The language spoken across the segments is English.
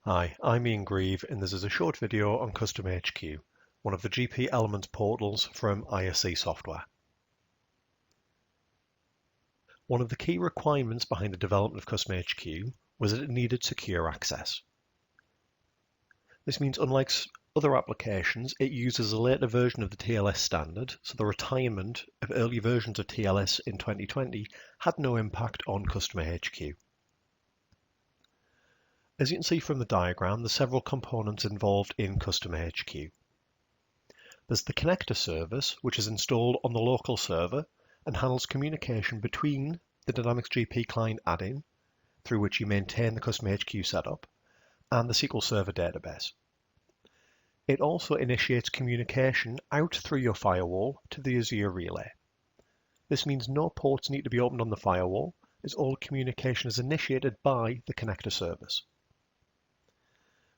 Hi, I'm Ian Grieve and this is a short video on CustomerHQ, one of the GP Elementz portals from ISC software. One of the key requirements behind the development of CustomerHQ was that it needed secure access. This means unlike other applications, it uses a later version of the TLS standard, so the retirement of early versions of TLS in 2020 had no impact on CustomerHQ. As you can see from the diagram, there's several components involved in CustomerHQ. There's the connector service, which is installed on the local server and handles communication between the Dynamics GP client add-in, through which you maintain the CustomerHQ setup, and the SQL Server database. It also initiates communication out through your firewall to the Azure Relay. This means no ports need to be opened on the firewall, as all communication is initiated by the connector service.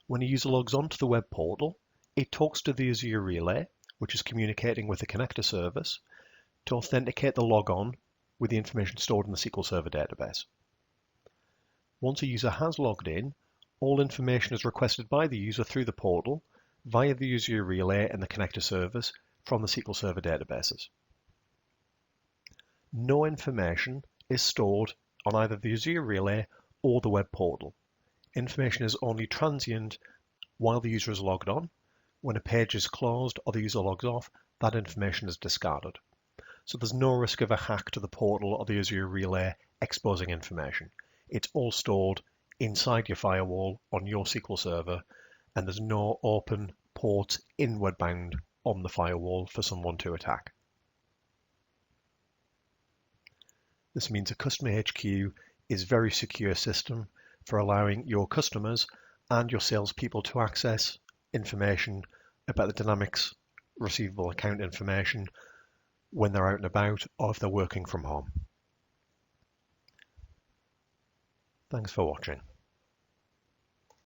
When a user logs on to the web portal, it talks to the Azure Relay, which is communicating with the connector service, to authenticate the logon with the information stored in the SQL Server database. Once a user has logged in, all information is requested by the user through the portal via the Azure Relay and the connector service from the SQL Server databases. No information is stored on either the Azure Relay or the web portal. Information is only transient while the user is logged on. When a page is closed or the user logs off, that information is discarded. So there's no risk of a hack to the portal or the Azure Relay exposing information. It's all stored inside your firewall on your SQL Server, and there's no open ports inward bound on the firewall for someone to attack. This means a CustomerHQ is a very secure system for allowing your customers and your salespeople to access information about the Dynamics receivable account information when they're out and about or if they're working from home. Thanks for watching.